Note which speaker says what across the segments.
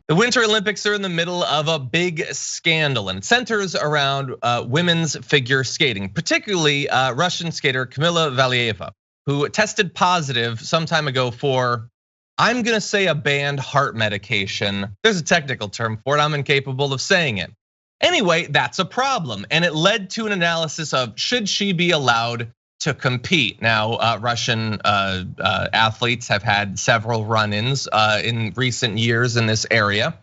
Speaker 1: The Winter Olympics are in the middle of a big scandal, and it centers around women's figure skating, particularly Russian skater Kamila Valieva, who tested positive some time ago for, I'm gonna say, a banned heart medication. There's a technical term for it, I'm incapable of saying it. Anyway, that's a problem, and it led to an analysis of should she be allowed to compete. Now, Russian athletes have had several run-ins in recent years in this area.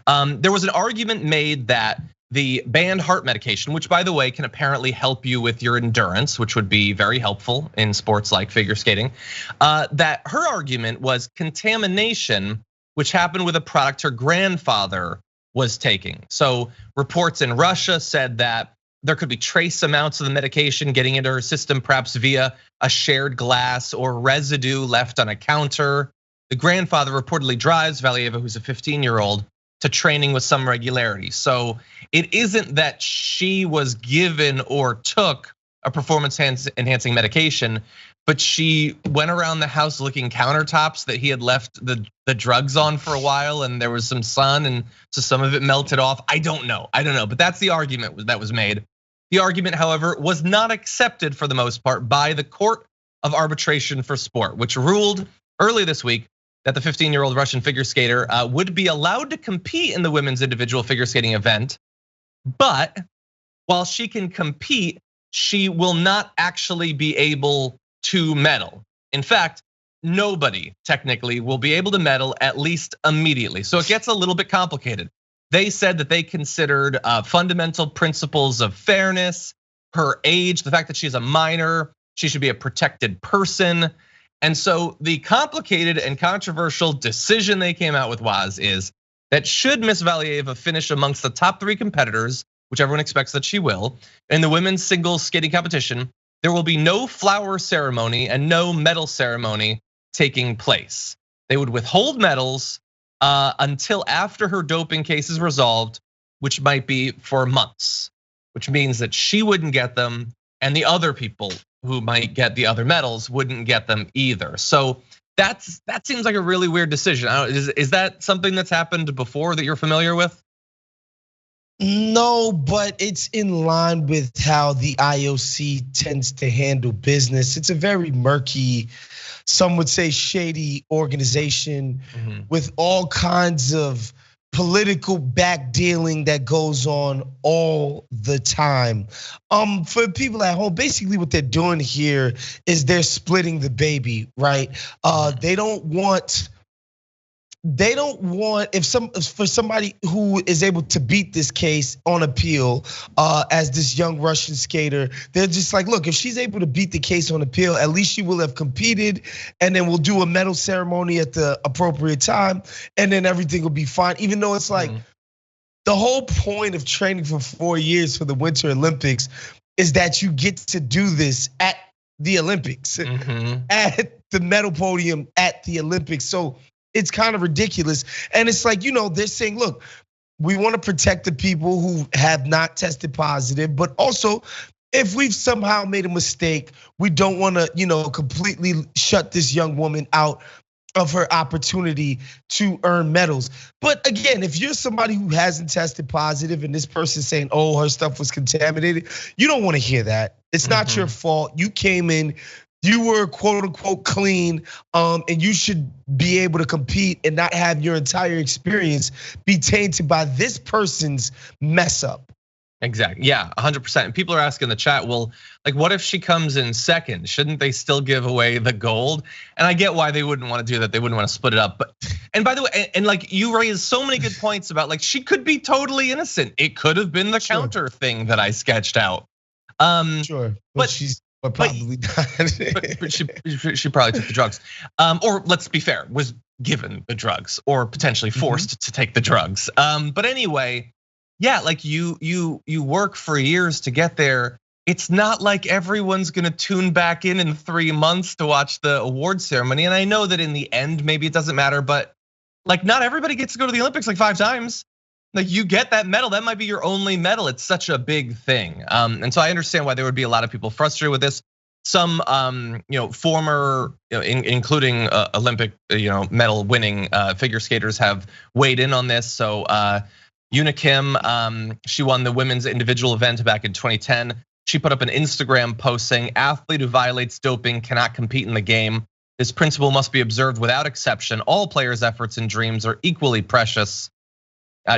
Speaker 1: There was an argument made that the banned heart medication, which by the way can apparently help you with your endurance, which would be very helpful in sports like figure skating, that her argument was contamination, which happened with a product her grandfather was taking. So reports in Russia said that there could be trace amounts of the medication getting into her system, perhaps via a shared glass or residue left on a counter. The grandfather reportedly drives Valieva, who's a 15-year-old, to training with some regularity. So it isn't that she was given or took a performance enhancing medication, but she went around the house licking countertops that he had left the drugs on for a while, and there was some sun, and so some of it melted off. I don't know, but that's the argument that was made. The argument, however, was not accepted for the most part by the Court of Arbitration for Sport, which ruled early this week that the 15-year-old Russian figure skater would be allowed to compete in the women's individual figure skating event, but while she can compete, she will not actually be able to medal. In fact, nobody technically will be able to medal, at least immediately. So it gets a little bit complicated. They said that they considered fundamental principles of fairness, her age, the fact that she's a minor, she should be a protected person. And so the complicated and controversial decision they came out with is that should Miss Valieva finish amongst the top 3 competitors, which everyone expects that she will, in the women's singles skating competition, there will be no flower ceremony and no medal ceremony taking place. They would withhold medals until after her doping case is resolved, which might be for months, which means that she wouldn't get them, and the other people who might get the other medals wouldn't get them either. So that seems like a really weird decision. Is that something that's happened before that you're familiar with?
Speaker 2: No, but it's in line with how the IOC tends to handle business. It's a very murky, some would say shady organization with all kinds of political backdealing that goes on all the time. For people at home, basically what they're doing here is they're splitting the baby, right? They don't want for somebody who is able to beat this case on appeal, as this young Russian skater, they're just like, look, if she's able to beat the case on appeal, at least she will have competed, and then we'll do a medal ceremony at the appropriate time, and then everything will be fine. Even though it's like the whole point of training for 4 years for the Winter Olympics is that you get to do this at the Olympics, at the medal podium at the Olympics. So it's kind of ridiculous. And it's like, they're saying, look, we want to protect the people who have not tested positive, but also if we've somehow made a mistake, we don't want to, completely shut this young woman out of her opportunity to earn medals. But again, if you're somebody who hasn't tested positive and this person's saying, oh, her stuff was contaminated, you don't want to hear that. It's not your fault. You came in, you were quote unquote clean, and you should be able to compete and not have your entire experience be tainted by this person's mess up.
Speaker 1: Exactly, yeah, 100%. And people are asking in the chat, well, like what if she comes in second? Shouldn't they still give away the gold? And I get why they wouldn't want to do that. They wouldn't want to split it up. But, and by the way, and like you raised so many good points about like she could be totally innocent. It could have been the counter thing that I sketched out.
Speaker 2: Sure, but she's probably not.
Speaker 1: But she probably took the drugs, or let's be fair, was given the drugs or potentially forced to take the drugs. But anyway, yeah, like you work for years to get there. It's not like everyone's gonna tune back in 3 months to watch the award ceremony. And I know that in the end, maybe it doesn't matter, but like not everybody gets to go to the Olympics like 5 times. Like you get that medal, that might be your only medal. It's such a big thing. And so I understand why there would be a lot of people frustrated with this. some former, including Olympic medal winning figure skaters have weighed in on this. So Una Kim, she won the women's individual event back in 2010. She put up an Instagram post saying, "Athlete who violates doping cannot compete in the game. This principle must be observed without exception. All players' efforts and dreams are equally precious."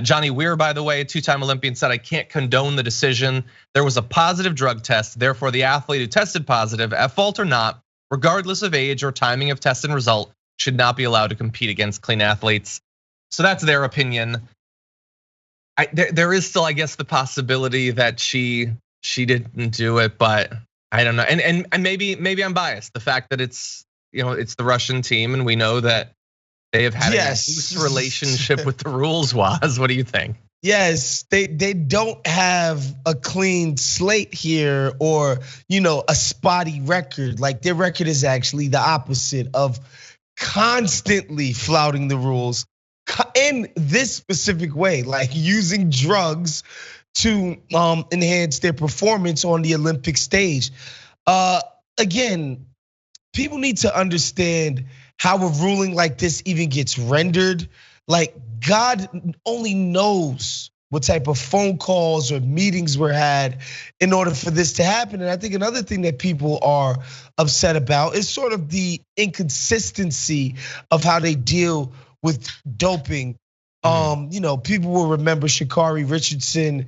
Speaker 1: Johnny Weir, by the way, a two-time Olympian, said, "I can't condone the decision. There was a positive drug test. Therefore, the athlete who tested positive, at fault or not, regardless of age or timing of test and result, should not be allowed to compete against clean athletes." So that's their opinion. There is still, I guess, the possibility that she didn't do it, but I don't know. And maybe I'm biased. The fact that it's the Russian team, and we know that they have had a loose relationship with the rules. Was, what do you think?
Speaker 2: Yes, they don't have a clean slate here, or a spotty record. Like, their record is actually the opposite of constantly flouting the rules in this specific way, like using drugs to enhance their performance on the Olympic stage. Again, people need to understand how a ruling like this even gets rendered. Like, God only knows what type of phone calls or meetings were had in order for this to happen. And I think another thing that people are upset about is sort of the inconsistency of how they deal with doping. People will remember Sha'Carri Richardson,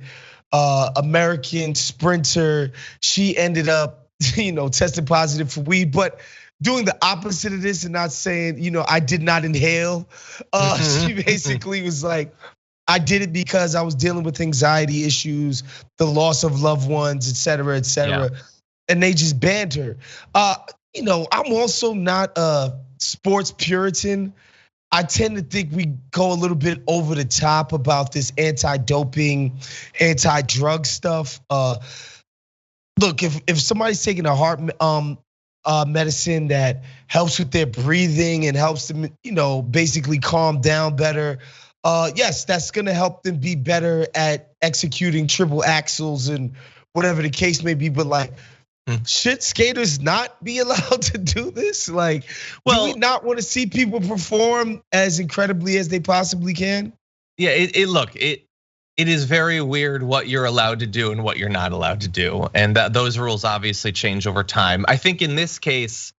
Speaker 2: American sprinter. She ended up, testing positive for weed, but doing the opposite of this and not saying, I did not inhale. She basically was like, I did it because I was dealing with anxiety issues, the loss of loved ones, et cetera, et cetera. Yeah. And they just banned her. I'm also not a sports puritan. I tend to think we go a little bit over the top about this anti-doping, anti-drug stuff. Look, if somebody's taking a heart medicine that helps with their breathing and helps them, basically calm down better, yes, that's gonna help them be better at executing triple axels and whatever the case may be. But like, should skaters not be allowed to do this? Like, do we not want to see people perform as incredibly as they possibly can?
Speaker 1: Yeah, it is very weird what you're allowed to do and what you're not allowed to do. And those rules obviously change over time. I think in this case,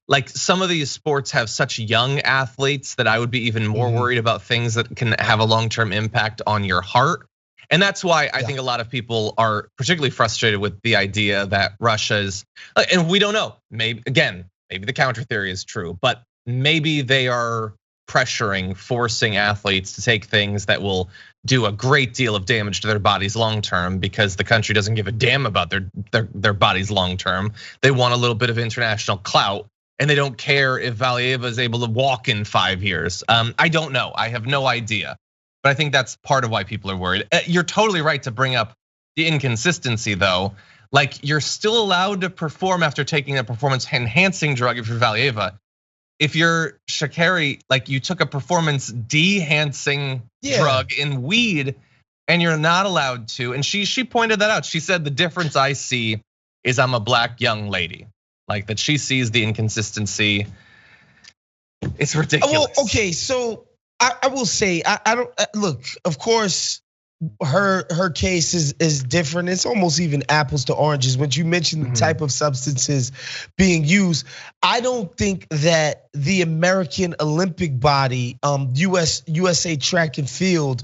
Speaker 1: like, some of these sports have such young athletes that I would be even more worried about things that can have a long-term impact on your heart. And that's why I think a lot of people are particularly frustrated with the idea that Russia's, and we don't know, maybe the counter theory is true, but maybe they are forcing athletes to take things that will do a great deal of damage to their bodies long term, because the country doesn't give a damn about their bodies long term. They want a little bit of international clout, and they don't care if Valieva is able to walk in 5 years. I don't know, I have no idea. But I think that's part of why people are worried. You're totally right to bring up the inconsistency, though. Like, you're still allowed to perform after taking a performance enhancing drug if you're Valieva. If you're Sha'Carri, like, you took a performance de-hancing drug in weed, and you're not allowed to. And she pointed that out. She said, the difference I see is I'm a black young lady. Like, that she sees the inconsistency. It's ridiculous.
Speaker 2: Well, okay, so I will say, I don't look. Of course, her case is different. It's almost even apples to oranges. When you mention the type of substances being used, I don't think that the American Olympic body, USA Track and Field,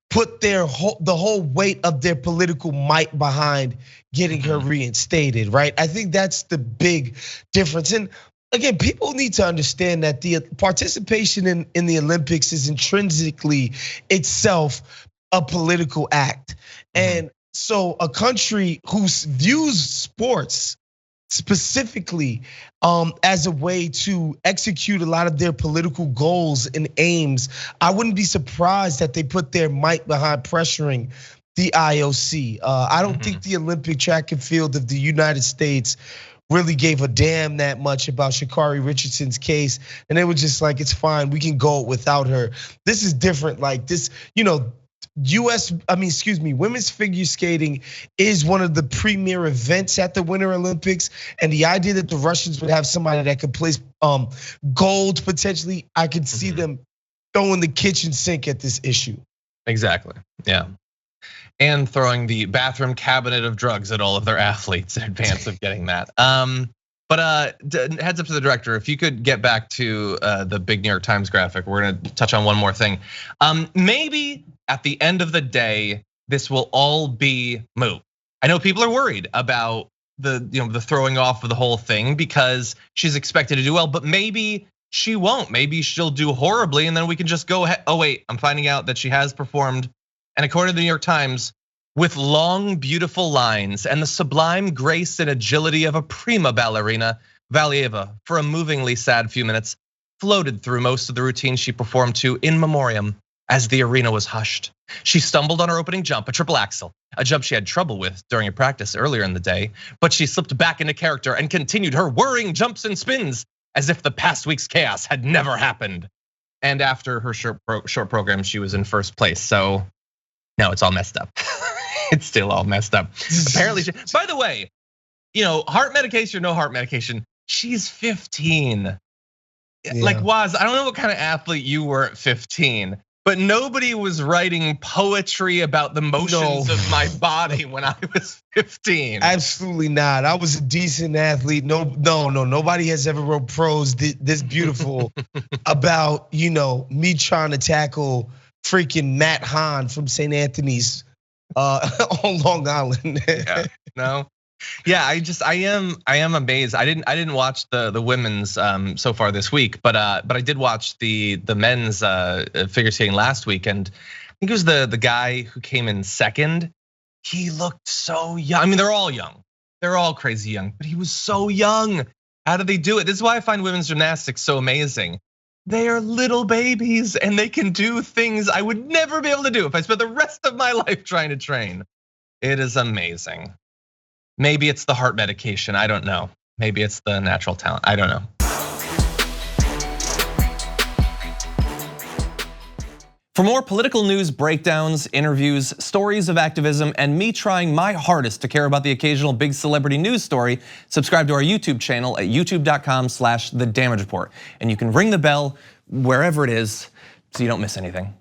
Speaker 2: put the whole weight of their political might behind getting her reinstated, right? I think that's the big difference. And again, people need to understand that the participation in the Olympics is intrinsically itself a political act. And so a country who views sports specifically as a way to execute a lot of their political goals and aims, I wouldn't be surprised that they put their might behind pressuring the IOC. I don't think the Olympic Track and Field of the United States really gave a damn that much about Sha'Carri Richardson's case. And they were just like, it's fine, we can go without her. This is different, like this, women's figure skating is one of the premier events at the Winter Olympics. And the idea that the Russians would have somebody that could place gold potentially, I could see them throwing the kitchen sink at this issue.
Speaker 1: Exactly, yeah. And throwing the bathroom cabinet of drugs at all of their athletes in advance of getting that. But heads up to the director, if you could get back to the big New York Times graphic, we're gonna touch on one more thing. Maybe at the end of the day, this will all be moot. I know people are worried about the throwing off of the whole thing because she's expected to do well, but maybe she won't. Maybe she'll do horribly, and then we can just go ahead. Oh wait, I'm finding out that she has performed. And according to the New York Times, with long, beautiful lines and the sublime grace and agility of a prima ballerina, Valieva, for a movingly sad few minutes, floated through most of the routine she performed to in memoriam as the arena was hushed. She stumbled on her opening jump, a triple axel, a jump she had trouble with during a practice earlier in the day, but she slipped back into character and continued her whirring jumps and spins as if the past week's chaos had never happened. And after her short program, she was in first place. So no, it's all messed up. It's still all messed up. Apparently, by the way, heart medication or no heart medication, she's 15. Yeah. Like Waz, I don't know what kind of athlete you were at 15, but nobody was writing poetry about the motions of my body when I was 15.
Speaker 2: Absolutely not. I was a decent athlete. No, nobody has ever wrote prose this beautiful about, me trying to tackle freaking Matt Hahn from St. Anthony's on Long Island.
Speaker 1: Yeah, I am amazed. I didn't watch the women's so far this week, but I did watch the men's figure skating last week, and I think it was the guy who came in second. He looked so young. I mean, they're all young, they're all crazy young, but he was so young. How did they do it? This is why I find women's gymnastics so amazing. They are little babies and they can do things I would never be able to do if I spent the rest of my life trying to train. It is amazing. Maybe it's the heart medication, I don't know. Maybe it's the natural talent, I don't know.
Speaker 3: For more political news breakdowns, interviews, stories of activism, and me trying my hardest to care about the occasional big celebrity news story, subscribe to our YouTube channel at youtube.com/The Damage Report. And you can ring the bell wherever it is so you don't miss anything.